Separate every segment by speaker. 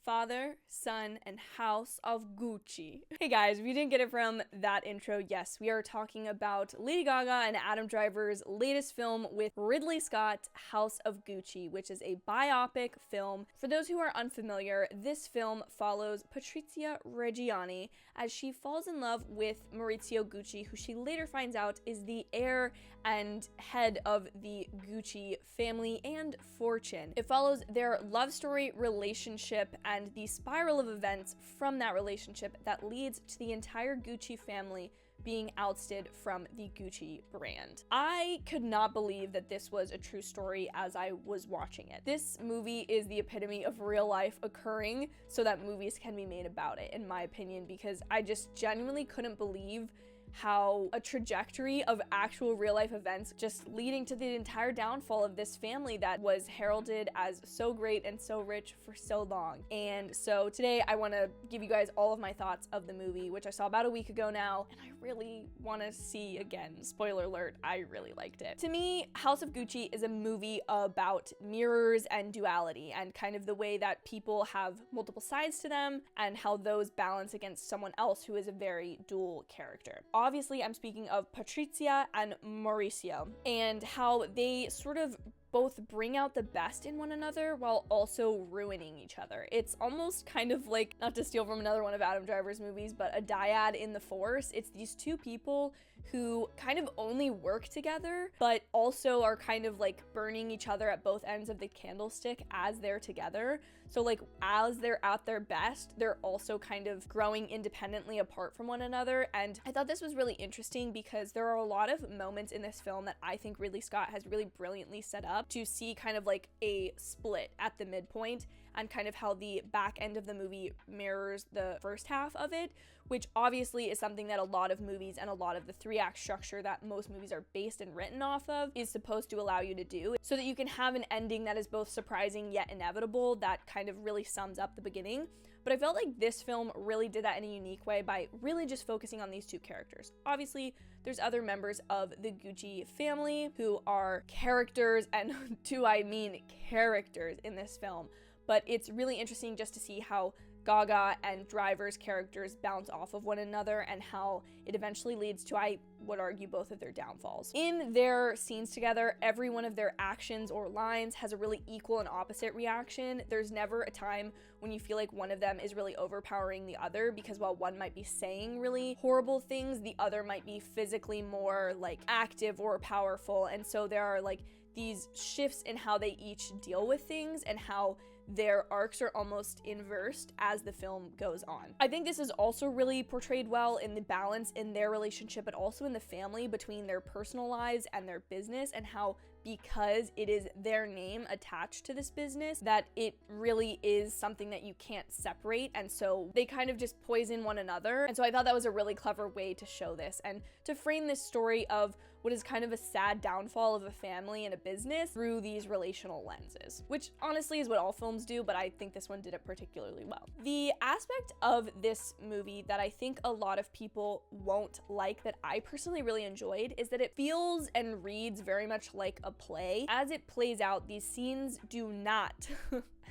Speaker 1: Father, Son, and House of Gucci. Hey guys, if you didn't get it from that intro, yes, we are talking about Lady Gaga and Adam Driver's latest film with Ridley Scott, House of Gucci, which is a biopic film. For those who are unfamiliar, this film follows Patrizia Reggiani as she falls in love with Maurizio Gucci, who she later finds out is the heir and head of the Gucci family and fortune. It follows their love story, relationship, and the spiral of events from that relationship that leads to the entire Gucci family being ousted from the Gucci brand. I could not believe that this was a true story as I was watching it. This movie is the epitome of real life occurring so that movies can be made about it, in my opinion, because I just genuinely couldn't believe how a trajectory of actual real life events just leading to the entire downfall of this family that was heralded as so great and so rich for so long. And so today I want to give you guys all of my thoughts of the movie, which I saw about a week ago now, and I really want to see again. Spoiler alert, I really liked it. To me, House of Gucci is a movie about mirrors and duality and kind of the way that people have multiple sides to them and how those balance against someone else who is a very dual character. Obviously, I'm speaking of Patrizia and Maurizio and how they sort of both bring out the best in one another while also ruining each other. It's almost kind of like, not to steal from another one of Adam Driver's movies, but a dyad in the Force. It's these two people who kind of only work together, but also are kind of like burning each other at both ends of the candlestick as they're together. So like as they're at their best, they're also kind of growing independently apart from one another. And I thought this was really interesting because there are a lot of moments in this film that I think Ridley Scott has really brilliantly set up to see kind of like a split at the midpoint and kind of how the back end of the movie mirrors the first half of it, which obviously is something that a lot of movies and a lot of the 3-act structure that most movies are based and written off of is supposed to allow you to do, so that you can have an ending that is both surprising yet inevitable that kind of really sums up the beginning. But I felt like this film really did that in a unique way by really just focusing on these two characters. Obviously, there's other members of the Gucci family who are characters, and do I mean characters in this film. But it's really interesting just to see how Gaga and Driver's characters bounce off of one another and how it eventually leads to, I would argue, both of their downfalls. In their scenes together, every one of their actions or lines has a really equal and opposite reaction. There's never a time when you feel like one of them is really overpowering the other, because while one might be saying really horrible things, the other might be physically more like active or powerful. And so there are like these shifts in how they each deal with things and how their arcs are almost inversed as the film goes on. I think this is also really portrayed well in the balance in their relationship, but also in the family between their personal lives and their business, and how because it is their name attached to this business that it really is something that you can't separate, and so they kind of just poison one another. And so I thought that was a really clever way to show this and to frame this story of what is kind of a sad downfall of a family and a business through these relational lenses, which honestly is what all films do, but I think this one did it particularly well. The aspect of this movie that I think a lot of people won't like that I personally really enjoyed is that it feels and reads very much like a play. As it plays out, these scenes do not,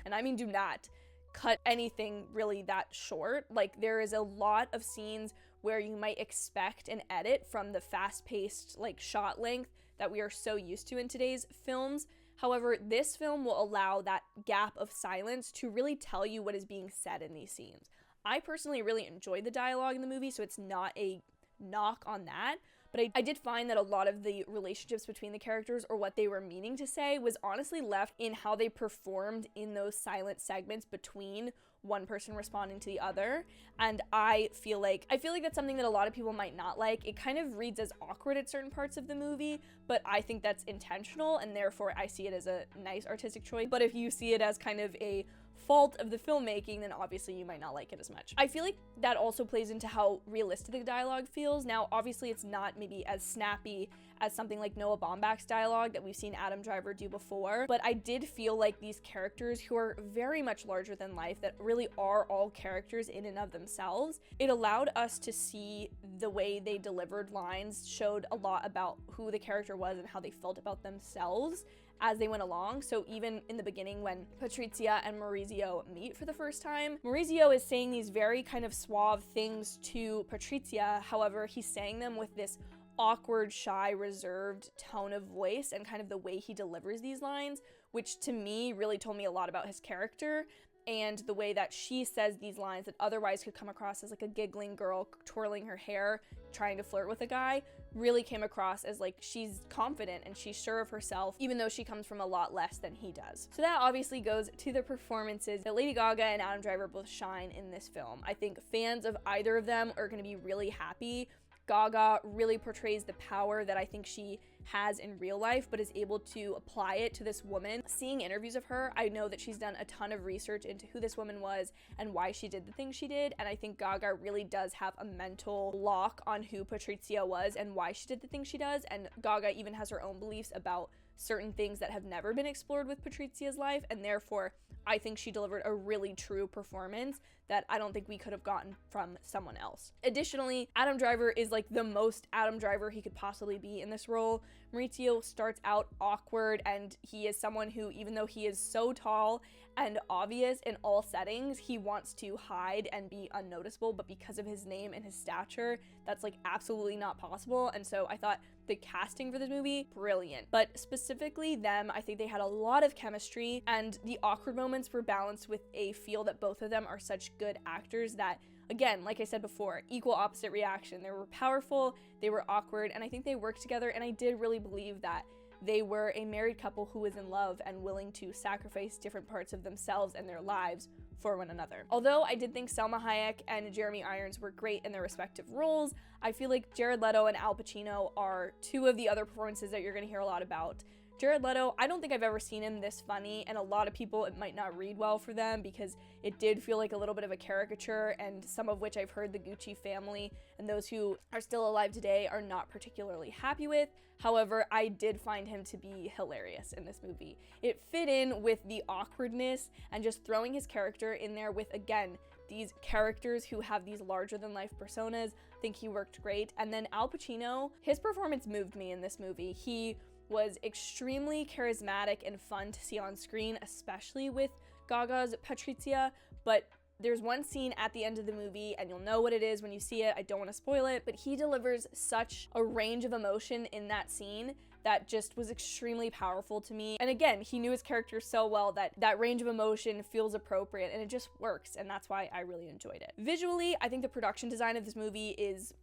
Speaker 1: and I mean do not, cut anything really that short. Like, there is a lot of scenes where you might expect an edit from the fast-paced like shot length that we are so used to in today's films. However, this film will allow that gap of silence to really tell you what is being said in these scenes. I personally really enjoyed the dialogue in the movie, so it's not a knock on that, but I did find that a lot of the relationships between the characters or what they were meaning to say was honestly left in how they performed in those silent segments between one person responding to the other. And I feel like that's something that a lot of people might not like. It kind of reads as awkward at certain parts of the movie, but I think that's intentional, and therefore I see it as a nice artistic choice. But if you see it as kind of a fault of the filmmaking, then obviously you might not like it as much. I feel like that also plays into how realistic the dialogue feels. Now, obviously it's not maybe as snappy as something like Noah Baumbach's dialogue that we've seen Adam Driver do before, but I did feel like these characters, who are very much larger than life, that really are all characters in and of themselves, it allowed us to see the way they delivered lines, showed a lot about who the character was and how they felt about themselves, as they went along. So even in the beginning when Patrizia and Maurizio meet for the first time, Maurizio is saying these very kind of suave things to Patrizia. However, he's saying them with this awkward, shy, reserved tone of voice and kind of the way he delivers these lines, which to me really told me a lot about his character. And the way that she says these lines that otherwise could come across as like a giggling girl twirling her hair, trying to flirt with a guy, really came across as like she's confident and she's sure of herself, even though she comes from a lot less than he does. So that obviously goes to the performances that Lady Gaga and Adam Driver both shine in this film. I think fans of either of them are going to be really happy. Gaga really portrays the power that I think she has in real life, but is able to apply it to this woman. Seeing interviews of her, I know that she's done a ton of research into who this woman was and why she did the things she did, and I think Gaga really does have a mental lock on who Patrizia was and why she did the things she does, and Gaga even has her own beliefs about certain things that have never been explored with Patrizia's life, and therefore I think she delivered a really true performance that I don't think we could have gotten from someone else. Additionally, Adam Driver is like the most Adam Driver he could possibly be in this role. Maurizio starts out awkward, and he is someone who, even though he is so tall and obvious in all settings, he wants to hide and be unnoticeable, but because of his name and his stature, that's like absolutely not possible. And so I thought the casting for this movie, brilliant. But specifically them, I think they had a lot of chemistry, and the awkward moments were balanced with a feel that both of them are such good actors that, again, like I said before, equal opposite reaction. They were powerful, they were awkward, and I think they worked together, and I did really believe that they were a married couple who was in love and willing to sacrifice different parts of themselves and their lives for one another. Although I did think Salma Hayek and Jeremy Irons were great in their respective roles, I feel like Jared Leto and Al Pacino are two of the other performances that you're going to hear a lot about. Jared Leto, I don't think I've ever seen him this funny, and a lot of people, it might not read well for them because it did feel like a little bit of a caricature, and some of which I've heard the Gucci family and those who are still alive today are not particularly happy with. However, I did find him to be hilarious in this movie. It fit in with the awkwardness and just throwing his character in there with, again, these characters who have these larger than life personas. I think he worked great. And then Al Pacino, his performance moved me in this movie. He was extremely charismatic and fun to see on screen, especially with Gaga's Patrizia, but there's one scene at the end of the movie, and you'll know what it is when you see it. I don't want to spoil it, but he delivers such a range of emotion in that scene that just was extremely powerful to me. And again, he knew his character so well that that range of emotion feels appropriate, and it just works, and that's why I really enjoyed it. Visually, I think the production design of this movie is...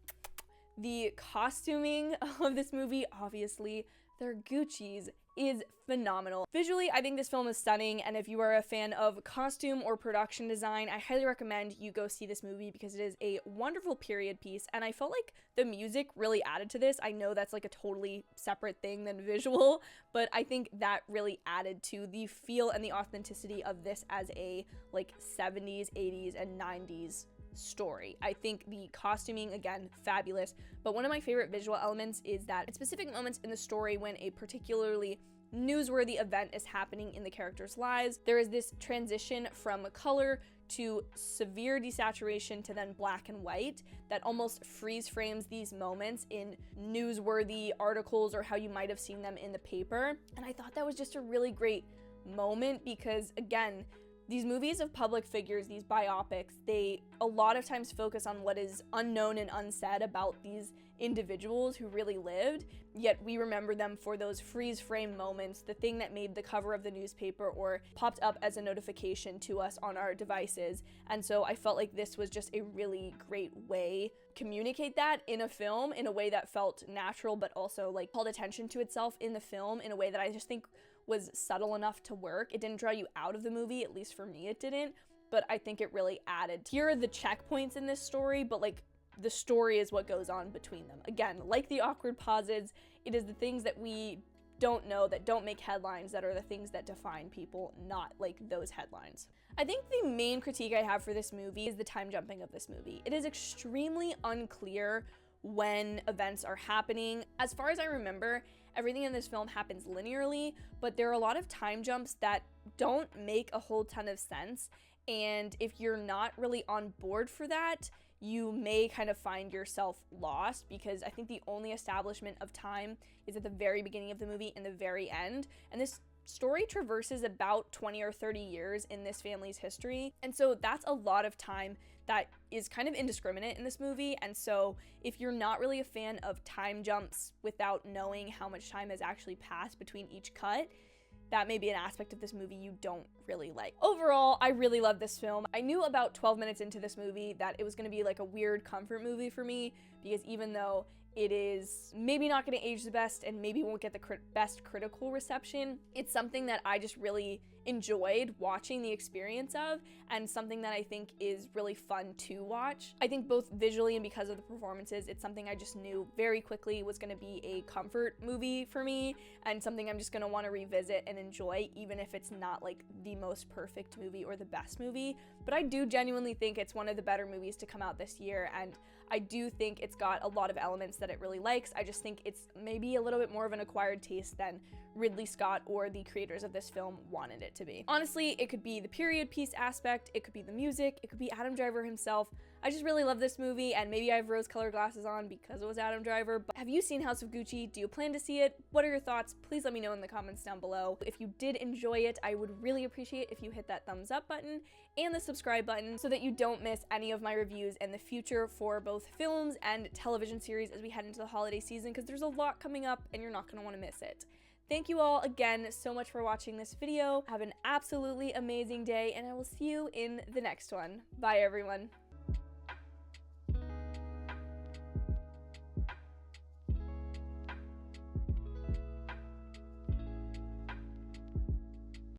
Speaker 1: The costuming of this movie, obviously, they're Gucci's, is phenomenal. Visually, I think this film is stunning, and if you are a fan of costume or production design, I highly recommend you go see this movie because it is a wonderful period piece, and I felt like the music really added to this. I know that's like a totally separate thing than visual, but I think that really added to the feel and the authenticity of this as a like 70s, 80s, and 90s story. I think the costuming, again, fabulous, but one of my favorite visual elements is that at specific moments in the story when a particularly newsworthy event is happening in the characters' lives, there is this transition from color to severe desaturation to then black and white that almost freeze frames these moments in newsworthy articles or how you might have seen them in the paper. And I thought that was just a really great moment because, again, these movies of public figures, these biopics, they a lot of times focus on what is unknown and unsaid about these individuals who really lived, yet we remember them for those freeze frame moments, the thing that made the cover of the newspaper or popped up as a notification to us on our devices. And so I felt like this was just a really great way to communicate that in a film in a way that felt natural, but also like called attention to itself in the film in a way that I just think was subtle enough to work. It didn't draw you out of the movie, at least for me it didn't, but I think it really added. Here are the checkpoints in this story, but like the story is what goes on between them. Again, like the awkward pauses, it is the things that we don't know, that don't make headlines, that are the things that define people, not like those headlines. I think the main critique I have for this movie is the time jumping of this movie. It is extremely unclear when events are happening. As far as I remember, everything in this film happens linearly, but there are a lot of time jumps that don't make a whole ton of sense. And if you're not really on board for that, you may kind of find yourself lost, because I think the only establishment of time is at the very beginning of the movie and the very end. And this story traverses about 20 or 30 years in this family's history, and so that's a lot of time that is kind of indiscriminate in this movie. And so if you're not really a fan of time jumps without knowing how much time has actually passed between each cut, that may be an aspect of this movie you don't really like. Overall, I really love this film. I knew about 12 minutes into this movie that it was gonna be like a weird comfort movie for me, because even though it is maybe not gonna age the best and maybe won't get the best critical reception, it's something that I just really enjoyed watching the experience of, and something that I think is really fun to watch. I think both visually and because of the performances, it's something I just knew very quickly was gonna be a comfort movie for me, and something I'm just gonna wanna revisit and enjoy, even if it's not like the most perfect movie or the best movie. But I do genuinely think it's one of the better movies to come out this year, and I do think it's got a lot of elements that it really likes. I just think it's maybe a little bit more of an acquired taste than Ridley Scott or the creators of this film wanted it to be. Honestly, it could be the period piece aspect, it could be the music, it could be Adam Driver himself. I just really love this movie, and maybe I have rose-colored glasses on because it was Adam Driver. But have you seen House of Gucci? Do you plan to see it? What are your thoughts? Please let me know in the comments down below. If you did enjoy it, I would really appreciate if you hit that thumbs up button and the subscribe button so that you don't miss any of my reviews in the future for both films and television series as we head into the holiday season, because there's a lot coming up and you're not going to want to miss it. Thank you all again so much for watching this video. Have an absolutely amazing day, and I will see you in the next one. Bye, everyone.